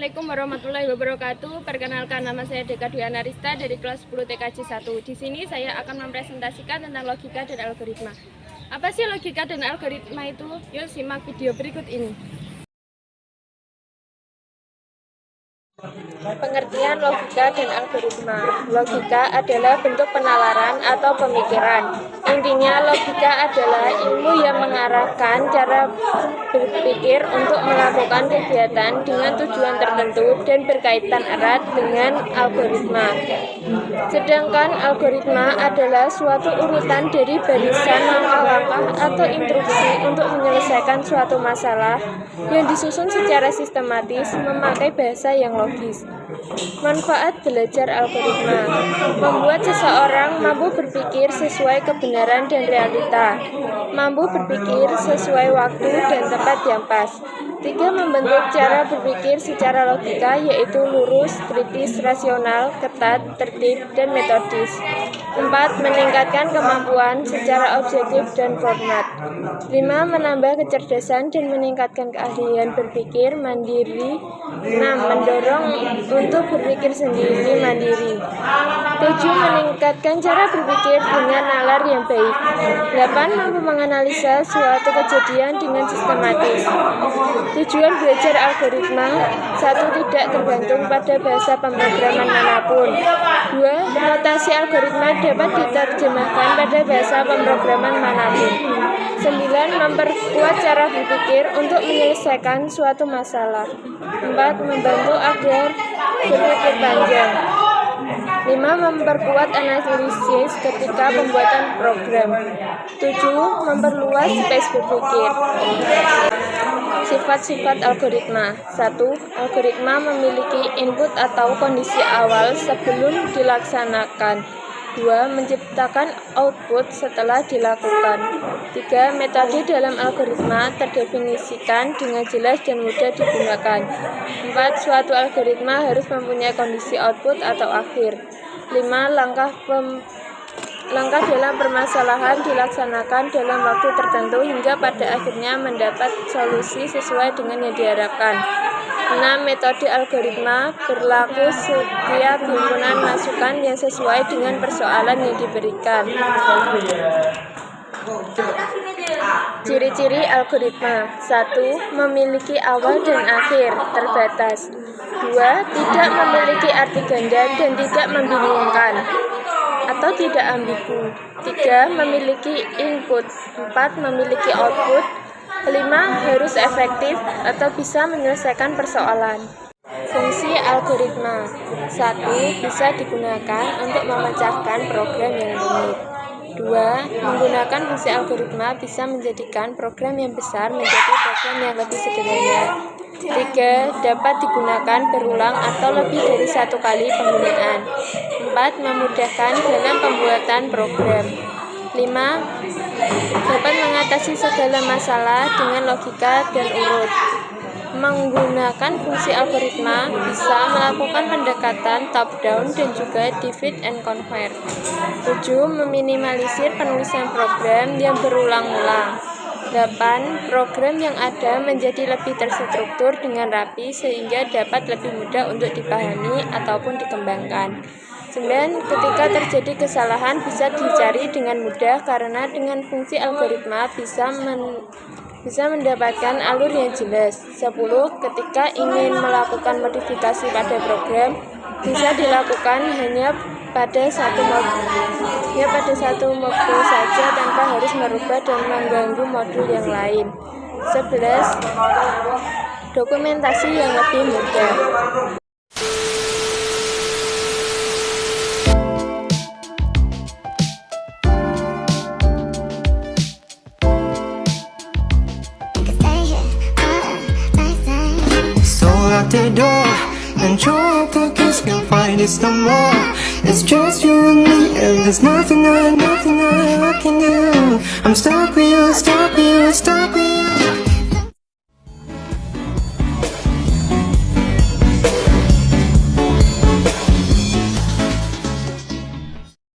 Assalamualaikum warahmatullahi wabarakatuh. Perkenalkan, nama saya Deka Dwi Anarista dari kelas 10 TKJ 1. Di sini saya akan mempresentasikan tentang logika dan algoritma. Apa sih logika dan algoritma itu? Yuk simak video berikut ini. Pengertian logika dan algoritma. Logika adalah bentuk penalaran atau pemikiran. Intinya, logika adalah ilmu yang mengarahkan cara berpikir untuk melakukan kegiatan dengan tujuan tertentu dan berkaitan erat dengan algoritma. Sedangkan algoritma adalah suatu urutan dari barisan langkah-langkah atau instruksi untuk menyelesaikan suatu masalah yang disusun secara sistematis memakai bahasa yang logis. Manfaat belajar algoritma: membuat seseorang mampu berpikir sesuai kebenaran dan realita, mampu berpikir sesuai waktu dan tempat yang pas. 3. Membentuk cara berpikir secara logika, yaitu lurus, kritis, rasional, ketat, tertib, dan metodis. 4. Meningkatkan kemampuan secara objektif dan format. 5. Menambah kecerdasan dan meningkatkan keahlian berpikir mandiri. 6. Mendorong untuk berpikir sendiri mandiri. 7. Meningkatkan cara berpikir dengan nalar yang baik. 8. Mampu menganalisa suatu kejadian dengan sistematis. Tujuan belajar algoritma: 1. Tidak tergantung pada bahasa pemrograman manapun. 2. Notasi algoritma dapat diterjemahkan pada bahasa pemrograman manapun. 9. Memperkuat cara berpikir untuk menyelesaikan suatu masalah. 4. Membantu agar berpikir panjang. 5. Memperkuat analisis ketika pembuatan program. 7. Memperluas space berpikir. Sifat-sifat algoritma. 1. Algoritma memiliki input atau kondisi awal sebelum dilaksanakan. 2. Menciptakan output setelah dilakukan. 3. Metode dalam algoritma terdefinisikan dengan jelas dan mudah digunakan. 4. Suatu algoritma harus mempunyai kondisi output atau akhir. 5. Langkah dalam permasalahan dilaksanakan dalam waktu tertentu hingga pada akhirnya mendapat solusi sesuai dengan yang diharapkan. 6. Metode algoritma berlaku setiap himpunan masukan yang sesuai dengan persoalan yang diberikan. Ciri-ciri algoritma: 1. Memiliki awal dan akhir terbatas. 2. Tidak memiliki arti ganda dan tidak membingungkan atau tidak ambigu. 3. Memiliki input. 4. Memiliki output. 5. Harus efektif atau bisa menyelesaikan persoalan. Fungsi algoritma: 1. Bisa digunakan untuk memecahkan program yang rumit. 2. Menggunakan fungsi algoritma bisa menjadikan program yang besar menjadi program yang lebih sederhana. 3. Dapat digunakan berulang atau lebih dari satu kali penggunaan. 4. Memudahkan dalam pembuatan program. 5. Dapat mengatasi segala masalah dengan logika dan urut. Menggunakan fungsi algoritma bisa melakukan pendekatan top-down dan juga divide and conquer. 7. Meminimalisir penulisan program yang berulang-ulang. 8. Program yang ada menjadi lebih terstruktur dengan rapi sehingga dapat lebih mudah untuk dipahami ataupun dikembangkan. 9. Ketika terjadi kesalahan bisa dicari dengan mudah karena dengan fungsi algoritma bisa mendapatkan alur yang jelas. 10. Ketika ingin melakukan modifikasi pada program bisa dilakukan hanya pada satu modul saja tanpa harus merubah dan mengganggu modul yang lain. 11. Dokumentasi yang lebih mudah. Lock the door and your pockets can't find it no more. It's just you and me, and there's nothing I can do. I'm stuck with you, stuck with you, stuck with you.